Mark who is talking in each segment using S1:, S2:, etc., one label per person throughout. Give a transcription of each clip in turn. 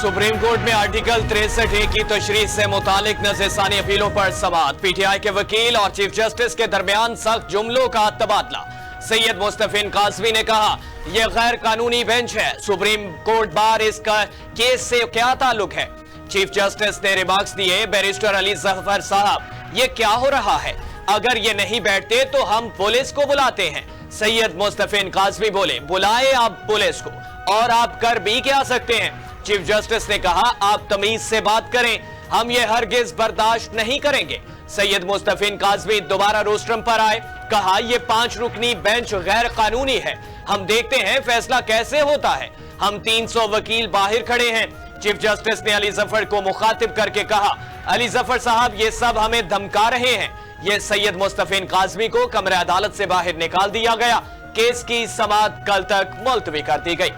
S1: Supreme court में article 63 की तशरीह से मुतालिक नज़रसानी अपीलों पर समाअत। पीटीआई के वकील और चीफ जस्टिस के दरमियान सख्त जुमलों का तबादला। सैयद मुस्तफिन काज़मी ने कहा, यह गैर कानूनी बेंच है, सुप्रीम कोर्ट बार इसका केस से क्या ताल्लुक है। चीफ जस्टिस ने रिमार्क्स दिए, बैरिस्टर अली जफर साहब, ये क्या हो रहा है, अगर ये नहीं बैठते तो हम पुलिस को बुलाते हैं। सैयद मुस्तफिन काज़मी बोले, बुलाए आप पुलिस को, और आप कर भी क्या सकते हैं। चीफ जस्टिस ने कहा, आप तमीज से बात करें, हम ये हरगिज बर्दाश्त नहीं करेंगे। सैयद मुस्तफिन काज़मी दोबारा रोस्ट्रम पर आए, कहा, यह 5 रुकनी बेंच गैर कानूनी है, हम देखते हैं फैसला कैसे होता है। हम 300 वकील बाहर खड़े हैं। चीफ जस्टिस ने अली जफर को मुखातिब करके कहा, अली जफर साहब, ये सब हमें धमका रहे हैं। यह सैयद मुस्तफिन काज़मी को कमरे अदालत से बाहर निकाल दिया गया। केस की समाअत कल तक मुलतवी कर दी गई।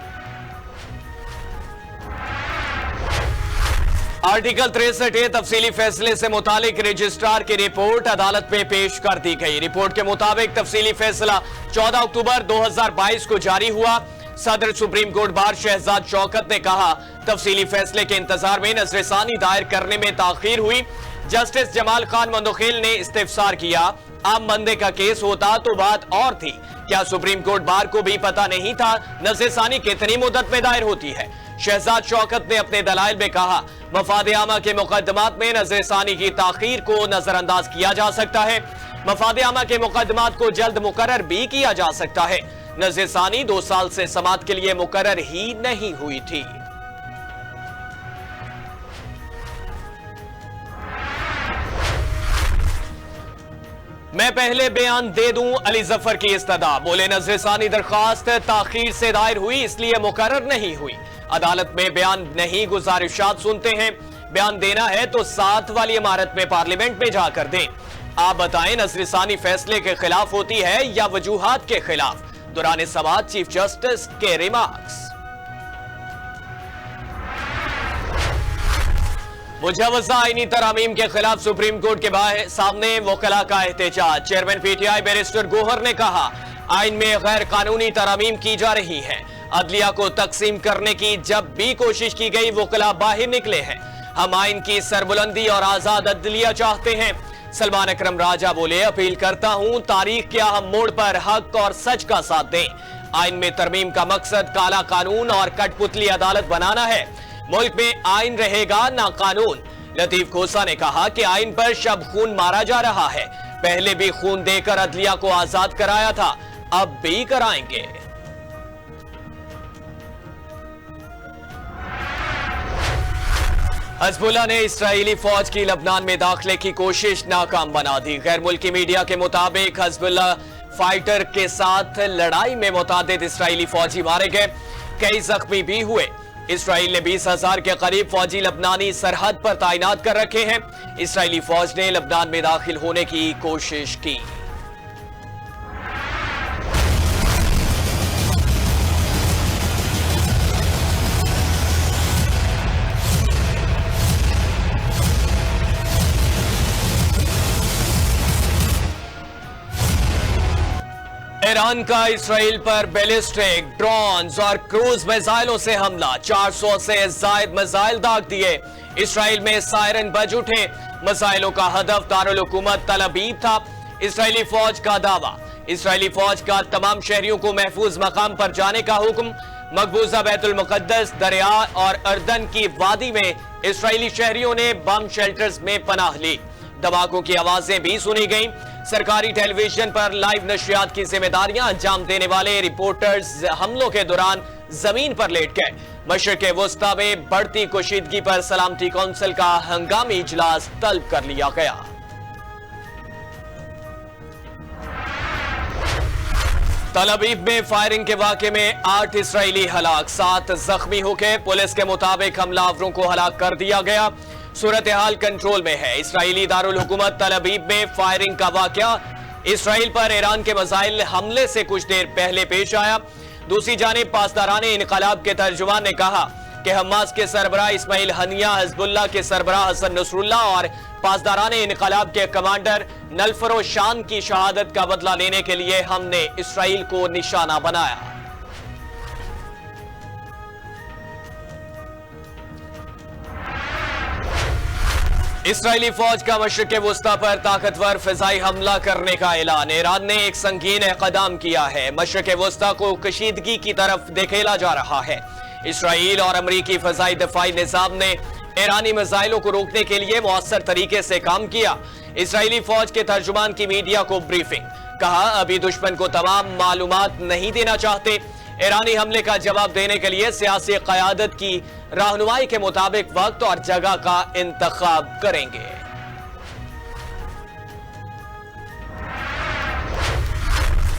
S1: आर्टिकल 63 तफसीली फैसले से मुतालिक रजिस्ट्रार की रिपोर्ट अदालत में पेश कर दी गई। रिपोर्ट के मुताबिक तफसीली फैसला 14 अक्टूबर 2022 को जारी हुआ। सदर supreme court bar Shahzad Shaukat ने कहा, तफसीली फैसले के इंतजार में नजरसानी दायर करने में ताखीर हुई। जस्टिस जमाल खान मंदोखिल ने इस्तिफसार किया, आम बंदे का केस होता तो बात और थी, क्या सुप्रीम कोर्ट बार को भी पता नहीं था नजरसानी कितनी मुद्दत में दायर होती है। शहजाद शौकत ने अपने दलाइल में कहा, मफाद आमा के मुकदमात में नजरसानी की ताखीर को नजरअंदाज किया जा सकता है। मफाद आमा के मुकदमात को जल्द मुकर्रर भी किया जा सकता है। नजरसानी 2 साल से समाअत के लिए मुकर्रर ही नहीं हुई थी। मैं पहले बयान दे दूं, अली जफर की इस्तदा, बोले नजरसानी दरखास्त ताखीर से दायर हुई इसलिए मुकर्रर नहीं हुई। अदालत में बयान नहीं, गुजारिशात सुनते हैं। बयान देना है तो साथ वाली इमारत में पार्लियामेंट में जाकर दें। आप बताएं, नजरसानी फैसले के खिलाफ होती है या वजूहात के खिलाफ। दौरान समाअत चीफ जस्टिस के रिमार्क्स। मुजव्वज़ा आईनी तरामीम के खिलाफ सुप्रीम कोर्ट के सामने वकला का एहतजाज। चेयरमैन पीटीआई बैरिस्टर गोहर ने कहा, आइन में गैर कानूनी तरामीम की जा रही है। अदलिया को तकसीम करने की जब भी कोशिश की गई, वकला बाहर निकले हैं। हम आइन की सरबुलंदी और आजाद अदलिया चाहते हैं। सलमान अकरम राजा बोले, अपील करता हूं, तारीख के अहम मोड़ पर हक और सच का साथ दें। आइन में तरमीम का मकसद काला कानून और कठपुतली अदालत बनाना है। मुल्क में आइन रहेगा ना कानून। लतीफ खोसा ने कहा कि आइन पर शब खून मारा जा रहा है। पहले भी खून देकर अदलिया को आजाद कराया था, अब भी कराएंगे। हिज़्बुल्लाह ने इस्राएली फौज की लबनान में दाखिले की कोशिश नाकाम बना दी। गैर मुल्की मीडिया के मुताबिक हिज़्बुल्लाह फाइटर के साथ लड़ाई में मुतादिद इस्राएली फौजी मारे गए, कई जख्मी भी हुए। इसराइल ने 20,000 के करीब फौजी लबनानी सरहद पर तैनात कर रखे हैं। इसराइली फौज ने लबनान में दाखिल होने की कोशिश की। ईरान का इसराइल पर बैलिस्टिक, ड्रोन्स और क्रूज मिसाइलों से हमला। 400 से ज्यादा मिसाइल दाग दिए। इसराइल में सायरन बज उठे। मिसाइलों का हदफ दारुल हुकूमत तल अबीब था। इसराइली फौज का दावा, इसराइली फौज का तमाम शहरियों को महफूज मकाम पर जाने का हुक्म। मकबूजा बैतुल मुकद्दस, दरिया और अर्दन की वादी में इसराइली शहरियों ने बम शेल्टर्स में पनाह ली। धमाकों की आवाजें भी सुनी गईं। सरकारी टेलीविजन पर लाइव नशियात की जिम्मेदारियां अंजाम देने वाले रिपोर्टर्स हमलों के दौरान जमीन पर लेट गए। मशरिक वस्ता में बढ़ती कुशीदगी पर सलामती काउंसिल का हंगामी इजलास तलब कर लिया गया। तल अबीब में फायरिंग के वाक़े में 8 इसराइली हलाक, 7 जख्मी हो गए। पुलिस के मुताबिक हमलावरों को हलाक कर दिया गया। सूरत हाल कंट्रोल में है। इसराइली दारुल हुकूमत तल अबीब में फायरिंग का वाकया इसराइल पर ईरान के मिसाइल हमले से कुछ देर पहले पेश आया। दूसरी जानिब पासदाराने इनकलाब के तर्जुमान ने कहा कि हमास के सरबराह इस्माइल हनिया, हिज़्बुल्लाह के सरबराह हसन नसरुल्लाह और पासदाराने इनकलाब के कमांडर नलफरो शान की शहादत का बदला लेने के लिए हमने इसराइल को निशाना बनाया। इसराइली फौज का मशरिक वुस्ता पर ताकतवर फिजाई हमला करने का ऐलान। ईरान ने एक संगीन इक़दाम किया है। मशरिक वुस्ता को कशीदगी की तरफ धकेला जा रहा है। इसराइल और अमरीकी फिजाई दिफाई निज़ाम ने ईरानी मिसाइलों को रोकने के लिए मौसर तरीके से काम किया। इसराइली फौज के तर्जुमान की मीडिया को ब्रीफिंग, कहा अभी दुश्मन को तमाम मालूमात नहीं देना चाहते। ईरानी हमले का जवाब देने के लिए सियासी क़यादत की रहनुमाई के मुताबिक वक्त और जगह का इंतखाब करेंगे।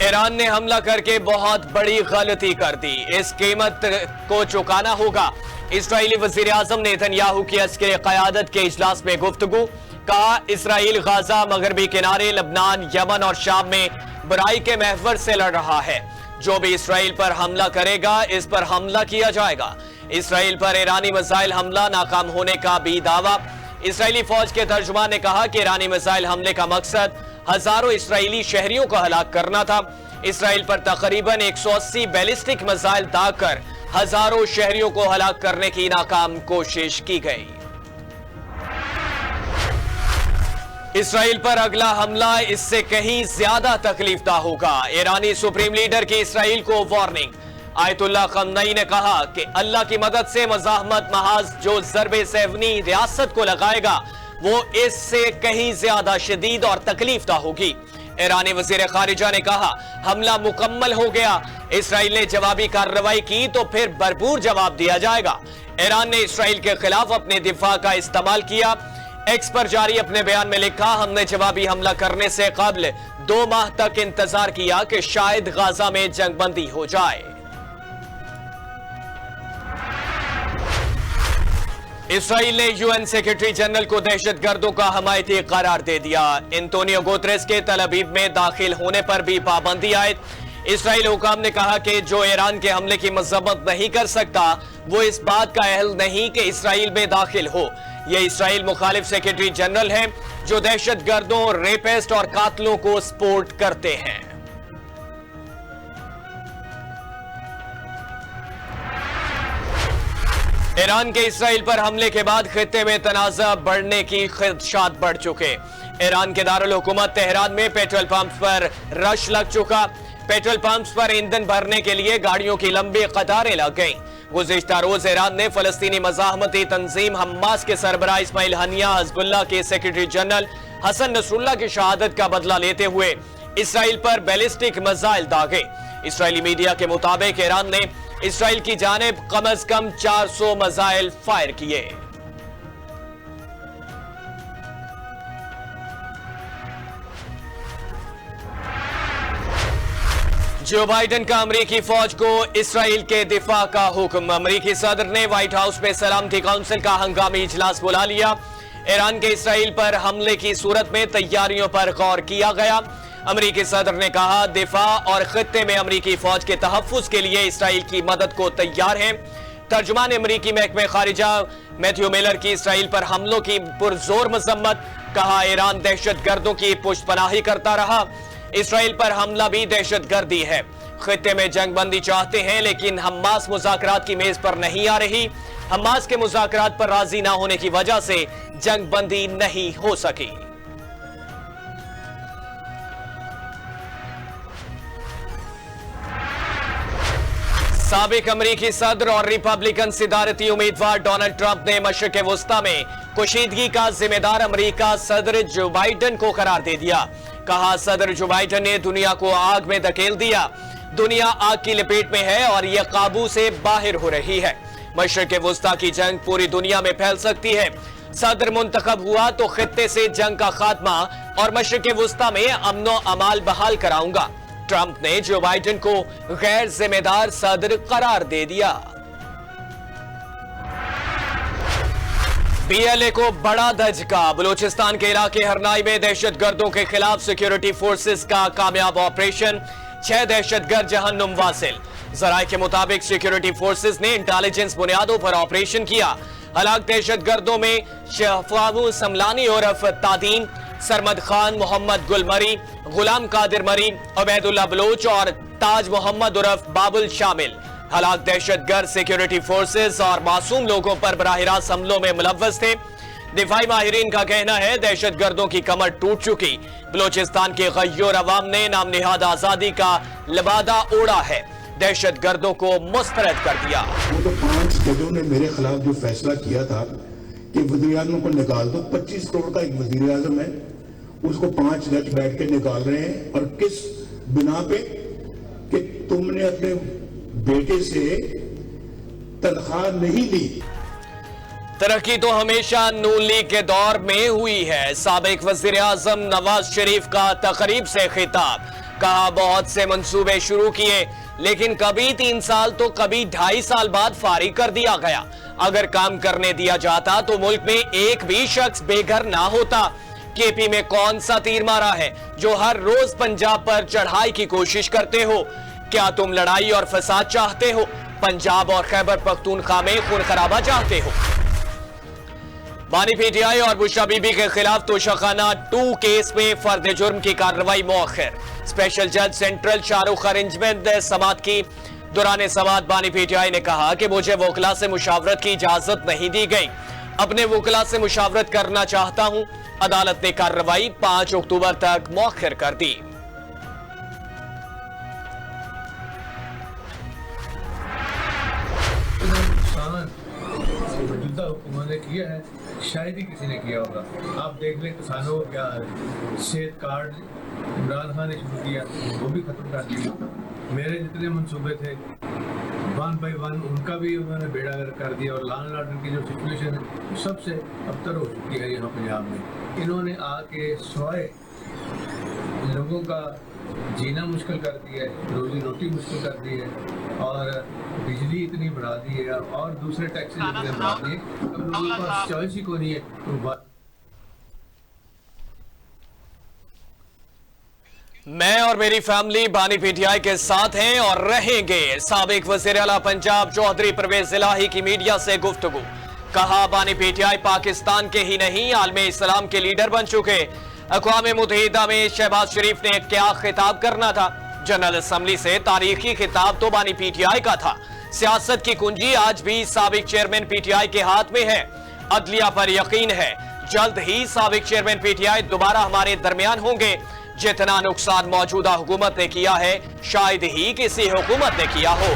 S1: ईरान ने हमला करके बहुत बड़ी गलती कर दी, इस कीमत को चुकाना होगा। इस्राएली वजीर आजम नेतन्याहू की अस्करी क़यादत के इजलास में गुफ्तगू, कहा इसराइल गाजा, मगरबी किनारे, लबनान, यमन और शाम में बुराई के महवर से लड़ रहा है। जो भी इसराइल पर हमला करेगा इस पर हमला किया जाएगा। इसराइल पर ईरानी मिसाइल हमला नाकाम होने का भी दावा। इसराइली फौज के तर्जुमान ने कहा कि ईरानी मिसाइल हमले का मकसद हजारों इसराइली शहरियों को हलाक करना था। इसराइल पर तकरीबन 180 बैलिस्टिक मिसाइल दागकर हजारों शहरियों को हलाक करने की नाकाम कोशिश की गई। इसराइल पर अगला हमला इससे कहीं ज्यादा तकलीफदा होगा। ईरानी सुप्रीम लीडर की इसराइल को वार्निंग। आयतुल्लाह खमनई ने कहा कि अल्लाह की मदद से मज़ाहमत महाज जो ज़रबे सेवनी रियासत को लगाएगा वो इससे कहीं ज्यादा शदीद और तकलीफदा होगी। ईरानी वज़ीर खारिजा ने कहा हमला मुकम्मल हो गया। इसराइल ने जवाबी कार्रवाई की तो फिर भरपूर जवाब दिया जाएगा। ईरान ने इसराइल के खिलाफ अपने दिफा का इस्तेमाल किया। एक्स पर जारी अपने बयान में लिखा, हमने जवाबी हमला करने से कबल 2 माह तक इंतजार किया कि शायद गाजा में जंगबंदी हो जाए। इसराइल ने यूएन सेक्रेटरी जनरल को दहशतगर्दों का हमायती करार दे दिया। एंटोनियो गुतेरेस के तल अवीव में दाखिल होने पर भी पाबंदी आयद। इसराइल हुकाम ने कहा कि जो ईरान के हमले की मजम्मत नहीं कर सकता वो इस बात का अहल नहीं कि इसराइल में दाखिल हो। ये इसराइल मुखालिफ सेक्रेटरी जनरल हैं जो दहशतगर्दों, रेपिस्ट और कातलों को सपोर्ट करते हैं। ईरान के इसराइल पर हमले के बाद खित्ते में तनाज़ा बढ़ने की खदशात बढ़ चुके। ईरान के दारुल हुकूमत तेहरान में पेट्रोल पंप पर रश लग चुका। पेट्रोल पंप्स पर ईंधन भरने के लिए गाड़ियों की लंबी कतारें लग गईं। गुज़िश्ता रोज ईरान ने फलस्तीनी मज़ाहमती तंजीम हम्मास के सरबराह इस्माइल हनिया, हिज़्बुल्लाह के सेक्रेटरी जनरल हसन नसरुल्लाह की शहादत का बदला लेते हुए इसराइल पर बैलिस्टिक मिसाइल दागे। इसराइली मीडिया के मुताबिक ईरान ने इसराइल की जानिब कम अज कम 400 मिसाइल फायर किए। जो बाइडेन का अमरीकी फौज को इसराइल के दिफा का हुक्म। अमरीकी सदर ने व्हाइट हाउस में सलामती काउंसिल का हंगामी इजलास बुला लिया। ईरान के इसराइल पर हमले की सूरत में तैयारियों पर गौर किया गया। अमरीकी सदर ने कहा दिफा और खित्ते में अमरीकी फौज के तहफ्फुज के लिए इसराइल की मदद को तैयार है। तर्जुमान अमरीकी महकमे खारिजा मैथ्यू मिलर की इसराइल पर हमलों की पुरजोर मजम्मत, कहा ईरान दहशतगर्दों की पुष्टपनाही करता रहा। इसराइल पर हमला भी दहशतगर्दी है। खित्ते में जंगबंदी चाहते हैं लेकिन हम्मास मुज़ाकरात की मेज पर नहीं आ रही। हम्मास के मुज़ाकरात पर राजी ना होने की वजह से जंगबंदी नहीं हो सकी। साबिक अमरीकी सदर और रिपब्लिकन सदारती उम्मीदवार डोनाल्ड ट्रंप ने मशरिक वुस्ता में कुशीदगी का जिम्मेदार अमरीका सदर जो बाइडेन को करार दे दिया। कहा सदर जो बाइडेन ने दुनिया को आग में धकेल दिया। दुनिया आग की लपेट में है और यह काबू से बाहर हो रही है। मशरिक वुस्ता की जंग पूरी दुनिया में फैल सकती है। सदर मुंतखब हुआ तो खित्ते से जंग का खात्मा और मशरिक वुस्ता में अमनो अमाल बहाल कराऊंगा। ट्रंप ने जो बाइडेन को गैर जिम्मेदार सदर करार दे दिया। पीएलए को बड़ा धचका। बलूचिस्तान के इलाके हरनाई में दहशतगर्दों के खिलाफ सिक्योरिटी फोर्सेस का कामयाब ऑपरेशन, 6 दहशतगर्द जहन्नुम वासिल। जराये के मुताबिक सिक्योरिटी फोर्सेस ने इंटेलिजेंस बुनियादों पर ऑपरेशन किया। हलाक दहशतगर्दों में शहफाबू समलानी उर्फ तादीन, सरमद खान, मोहम्मद गुल मरी, गुलाम कादिर मरी, उबैदुल्लाह बलोच और ताज मोहम्मद उर्फ बाबुल शामिल। हलाक दहशतगर्द सिक्योरिटी फोर्सेस और मासूम लोगों पर बराह रास्त हमलों में मुलव्वस थे। दिफाई माहिरीन का कहना है दहशतगर्दों की कमर टूट चुकी। बलोचिस्तान के गय्योर अवाम ने नाम निहाद आजादी का लबादा ओढ़ा है, दहशतगर्दों को मुस्तरद कर दिया।
S2: वो तो 5 जजों ने मेरे खिलाफ जो फैसला किया था कि वज़ीर-ए-आज़म को निकाल दो, 25 करोड़ का एक वज़ीर-ए-आज़म है, उसको 5 जज बैठ के निकाल रहे हैं। और किस बिना पे कि तुमने अपने बेटे से तनख्वाह नहीं ली।
S1: तरक्की तो हमेशा नून लीग के दौर में हुई है। साबिक वज़ीर-ए-आज़म नवाज शरीफ का तकरीब से खिताब, कहा बहुत से मंसूबे शुरू किए लेकिन कभी 3 साल तो कभी 2.5 साल बाद फारिग कर दिया गया। अगर काम करने दिया जाता तो मुल्क में एक भी शख्स बेघर ना होता। केपी में कौन सा तीर मारा है जो हर रोज पंजाब पर चढ़ाई की कोशिश करते हो? क्या तुम लड़ाई और फसाद चाहते हो? पंजाब और खैबर पख्तूनख्वा में खून खराबा चाहते हो? बानी पीटीआई और बुशरा बीबी के खिलाफ तोशाखाना 2 केस में फर्द जुर्म की कार्रवाई मौखर। स्पेशल जज सेंट्रल शाहरुख अरेंजमेंट समात की। दौरान समात बानी पीटीआई ने कहा कि मुझे वकला से मुशावरत की इजाजत नहीं दी गई, अपने वकला से मुशावरत करना चाहता हूं। अदालत ने कार्रवाई 5 अक्टूबर तक मौखर कर दी।
S3: हुकूमत ने किया है, शायद ही किसी ने किया होगा। आप देख लें किसानों का सेहत कार्ड इमरान खान ने शुरू किया, वो भी खत्म कर दिया। मेरे जितने मंसूबे थे 1 by 1 उनका भी उन्होंने बेड़ा कर दिया। और लॉ एंड ऑर्डर की जो सिचुएशन है सबसे अबतर हो चुकी है यहाँ पंजाब में। इन्होंने आके सवाए लोगों का जीना मुश्किल कर दिया है, रोजी रोटी मुश्किल कर दी है, और बिजली इतनी बढ़ा दी है और दूसरे टैक्सेस इतने बढ़ा दिए, अब लोगों के पास चॉइस ही कोई नहीं है। तो
S1: मैं और मेरी फैमिली बानी पीटीआई के साथ हैं और रहेंगे। साबिक वज़ीर आला पंजाब चौधरी परवेज इलाही की मीडिया से गुफ्तगू, कहा बानी पीटीआई पाकिस्तान के ही नहीं आलमे इस्लाम के लीडर बन चुके। अक़वाम मुत्तहिदा में शहबाज शरीफ ने क्या खिताब करना था? जनरल असम्बली से तारीखी खिताब तो बानी पीटीआई का था। सियासत की कुंजी आज भी साबिक चेयरमैन पीटीआई के हाथ में है। अदलिया पर यकीन है जल्द ही साबिक चेयरमैन पीटीआई दोबारा हमारे दरमियान होंगे। जितना नुकसान मौजूदा हुकूमत ने किया है शायद ही किसी हुकूमत ने किया हो।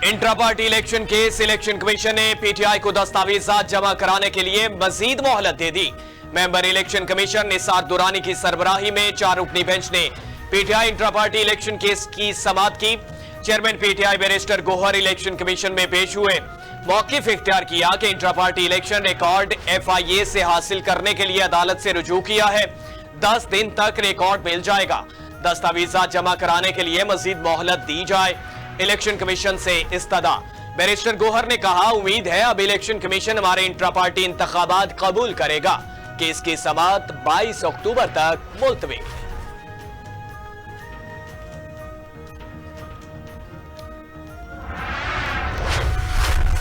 S1: इंट्रा पार्टी इलेक्शन के इलेक्शन कमीशन ने पीटीआई को दस्तावेजात जमा कराने के लिए मजीद मोहलत दे दी। Member election commission Nisar Durrani की सरबराही में 4 रुकनी बेंच ने PTI intra party election case की समाअत की। Chairman PTI barrister Gohar election commission में पेश हुए। मौकिफ इख्तियार किया कि intra party election record FIA से हासिल करने के लिए अदालत से रुजू किया है। 10 दिन तक रिकॉर्ड मिल जाएगा। दस्तावेजात जमा कराने के लिए मजीद मोहलत दी जाए। इलेक्शन कमीशन से इस्तदा। बैरिस्टर गोहर ने कहा उम्मीद है अब इलेक्शन कमीशन हमारे इंट्रा पार्टी इंतखाबात कबूल करेगा कि इसकी समाअत 22 अक्टूबर तक मुलतवी।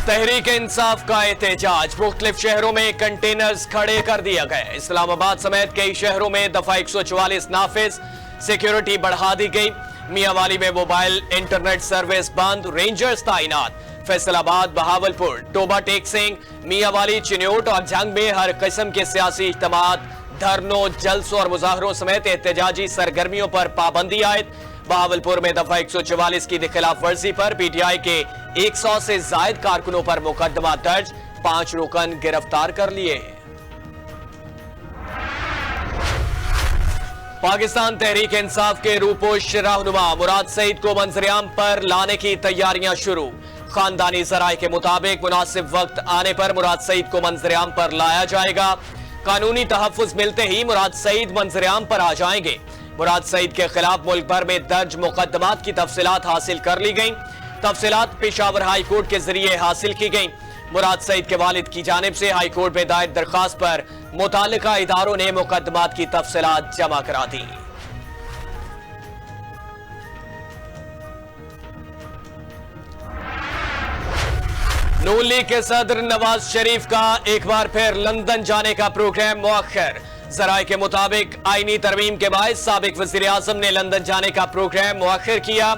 S1: तहरीक इंसाफ का एहतजाज, मुख्तलिफ शहरों में कंटेनर्स खड़े कर दिए गए। इस्लामाबाद समेत कई शहरों में दफा 144 नाफिज, सिक्योरिटी बढ़ा दी गई। मियांवाली में मोबाइल इंटरनेट सर्विस बंद, रेंजर्स तैनात। फैसलाबाद, बहावलपुर, टोबा टेक सिंह, मियांवाली, चिन्योट और जंग में हर किस्म के सियासी इज्तिमात, धरनों, जलसों और मुजाहरों समेत एहतजाजी सरगर्मियों पर पाबंदी आयद। बहावलपुर में दफा 144 की खिलाफ वर्जी पर पीटीआई के 100 से जायद कारकुनों पर मुकदमा दर्ज, 5 रुकन गिरफ्तार कर लिए। पाकिस्तान तहरीक इंसाफ के रूपोश रहनुमा मुराद सईद को मंजर-ए-आम पर लाने की तैयारियां शुरू। खानदानी जराये के मुताबिक मुनासिब वक्त आने पर मुराद सईद को मंजर-ए-आम पर लाया जाएगा। कानूनी तहफ्फुज मिलते ही मुराद सईद मंजर-ए-आम पर आ जाएंगे। मुराद सईद के खिलाफ मुल्क भर में दर्ज मुकदमात की तफसीलात हासिल कर ली गई। तफसीलात पेशावर हाई कोर्ट के जरिए हासिल की गई। मुराद सईद के वालिद की जानिब से हाई कोर्ट में दायर दरखास्त पर मुतालिका इदारों ने मुकदमात की तफसीलात जमा करा दी। नून लीग के सदर नवाज शरीफ का एक बार फिर लंदन जाने का प्रोग्राम मुअख्खर। जराये के मुताबिक आईनी तरमीम के बाद साबिक वजीर आजम ने लंदन जाने का प्रोग्राम मुअख्खर किया।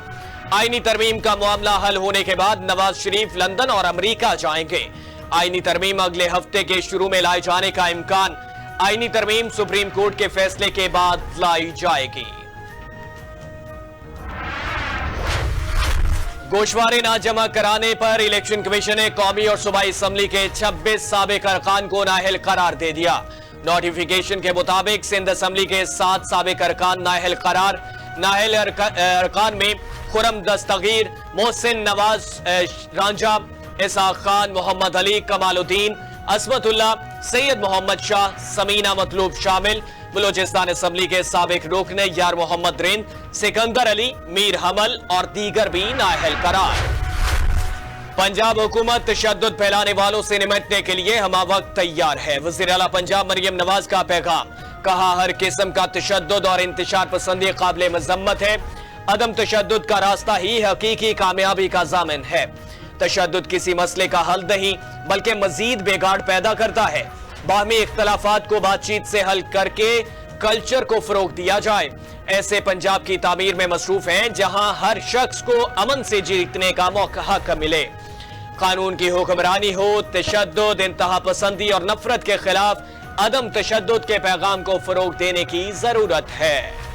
S1: आईनी तरमीम का मामला हल होने के बाद नवाज शरीफ लंदन और अमेरिका जाएंगे। आईनी तरमीम अगले हफ्ते के शुरू में लाए जाने का इम्कान। आईनी तरमीम सुप्रीम कोर्ट के फैसले के बाद लाई जाएगी। गोशवारे ना जमा कराने पर इलेक्शन कमीशन ने कौमी और सूबाई असम्बली के 26 साबिक अरकान को नाअहल करार दे दिया। नोटिफिकेशन के मुताबिक सिंध असम्बली के 7 साबिक अरकान नाअहल करार। नाअहल अरकान में खुरम दस्तगीर, मोहसिन नवाज रांझा, इसाक खान, मोहम्मद अली, कमालुद्दीन, असमतुल्लाह, सैयद मोहम्मद शाह, समीना मतलूब शामिल। बलूचिस्तान असम्बली के साबिक रुकन यार मोहम्मद रिंद, सिकंदर अली, मीर हमल और दीगर भी नाअहल करार। पंजाब हुकूमत तशद्दुद फैलाने वालों से निपटने के लिए हमा वक्त तैयार है। वज़ीर आला पंजाब मरियम नवाज का पैगाम। कहा, हर किस्म का तशद्दुद और इंतशार पसंदी काबिल मजम्मत है। अदम तशद्दुद का रास्ता ही हकीकी कामयाबी का ज़ामिन है। तशद्दुद किसी मसले का हल नहीं बल्कि मजीद बिगाड़ पैदा करता है। बाहमी इख्तलाफात को बातचीत से हल करके कल्चर को फरोग दिया जाए। ऐसे पंजाब की तामीर में मसरूफ हैं जहां हर शख्स को अमन से जीतने का मौका हक मिले। कानून की हुक्मरानी हो। तशद्दुद, इंतहा पसंदी और नफरत के खिलाफ अदम तशद्दुद के पैगाम को फरोग देने की जरूरत है।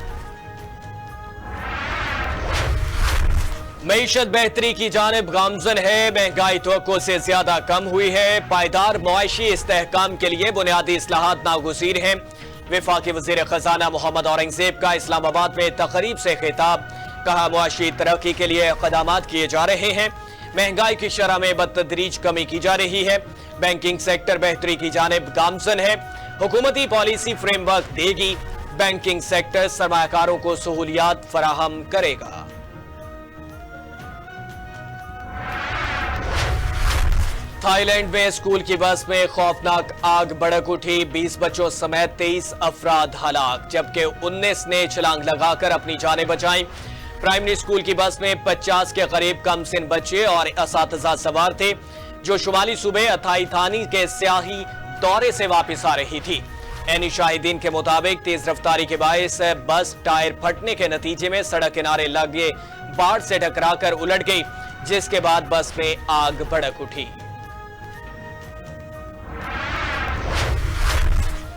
S1: मईशत बेहतरी की जानिब गामजन है। महंगाई तवक्को से ज्यादा कम हुई है। पायदार मुआशी इस्तेहकाम के लिए बुनियादी इस्लाहात नागुज़ीर हैं। वफाकी वज़ीर खजाना मोहम्मद औरंगजेब का इस्लामाबाद में तकरीब से खिताब। कहा, मुआशी तरक्की के लिए इक़दामात किए जा रहे हैं। महंगाई की शरह में बतदरीज कमी की जा रही है। बैंकिंग सेक्टर बेहतरी की जानिब गामजन है। हुकूमती पॉलिसी फ्रेमवर्क देगी। बैंकिंग सेक्टर सरमायाकारों को सहूलियात फराहम करेगा। थाईलैंड में स्कूल की बस में खौफनाक आग भड़क उठी। 20 बच्चों समेत 23 अफराद हलाक, जबकि 19 ने छलांग लगाकर अपनी जानें बचाई। प्राइमरी स्कूल की बस में 50 के करीब कमसिन बच्चे और असातिज़ा सवार थे, जो शुमाली सूबे अथाई थानी के सियाही दौरे से वापस आ रही थी। ऐनी शाहिदीन के मुताबिक तेज रफ्तारी के बायस बस टायर फटने के नतीजे में सड़क किनारे लगे बाढ़ से टकराकर उलट गई, जिसके बाद बस में आग भड़क उठी।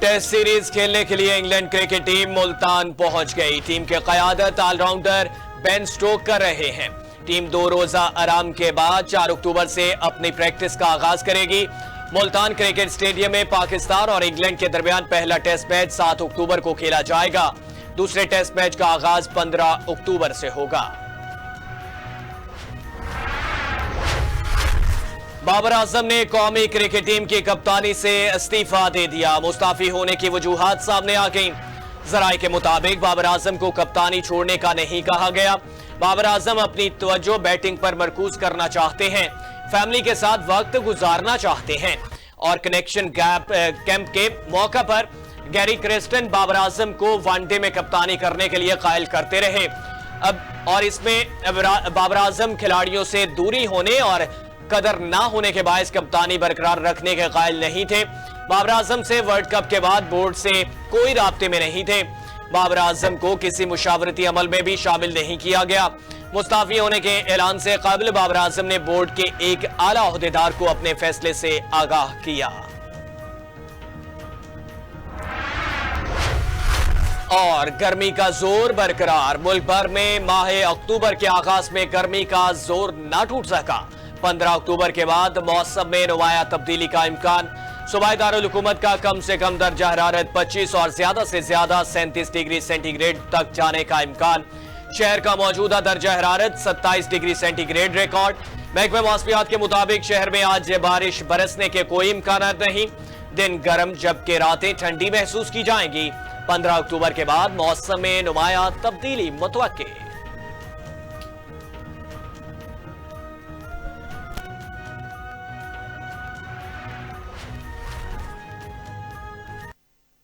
S1: टेस्ट सीरीज खेलने के लिए इंग्लैंड क्रिकेट टीम मुल्तान पहुंच गई। टीम की क़यादत ऑलराउंडर बेन स्टोक कर रहे हैं। टीम 2 रोजा आराम के बाद 4 अक्टूबर से अपनी प्रैक्टिस का आगाज करेगी। मुल्तान क्रिकेट स्टेडियम में पाकिस्तान और इंग्लैंड के दरमियान पहला टेस्ट मैच 7 अक्टूबर को खेला जाएगा। दूसरे टेस्ट मैच का आगाज 15 अक्टूबर से होगा। बाबर आजम ने कौमी क्रिकेट टीम की कप्तानी से इस्तीफा दे दिया। मुस्ताफी होने की वजूहात सामने आ गईं। जराये के मुताबिक बाबर आजम को कप्तानी छोड़ने का नहीं कहा गया। बाबर आजम अपनी तवज्जो बैटिंग पर मरकूज करना चाहते हैं, फैमिली के साथ वक्त गुजारना चाहते हैं और कनेक्शन कैंप के मौका पर गैरी क्रेस्टन बाबर आजम को वनडे में कप्तानी करने के लिए कायल करते रहे। और इसमें बाबर आजम खिलाड़ियों से दूरी होने और कदर ना होने के बायस कप्तानी बरकरार रखने के कायल नहीं थे। बाबर आजम से वर्ल्ड कप के बाद बोर्ड से कोई राब्ते में नहीं थे। बाबर आजम को किसी मुशावरती अमल में भी शामिल नहीं किया गया। मुस्ताफी होने के ऐलान से कबल बाबर आजम ने बोर्ड के एक आला ओहदेदार को अपने फैसले से आगाह किया। और गर्मी का जोर बरकरार। मुल्क भर में माह अक्टूबर के आगाज में गर्मी का जोर न टूट सका। 15 अक्टूबर के बाद मौसम में नुमाया तब्दीली का इम्कान। सूबाई दारुल हुकूमत का कम से कम दर्जा हरारत 25 और ज्यादा से ज्यादा 37 डिग्री सेंटीग्रेड तक जाने का इम्कान। शहर का मौजूदा दर्जा हरारत 27 डिग्री सेंटीग्रेड रिकॉर्ड। महकमे मौसमियात के मुताबिक शहर में आज बारिश बरसने के कोई इम्कान नहीं। दिन गर्म जबकि रातें ठंडी महसूस की जाएंगी। 15 अक्टूबर के बाद मौसम में नुमाया तब्दीली मुतवक्के।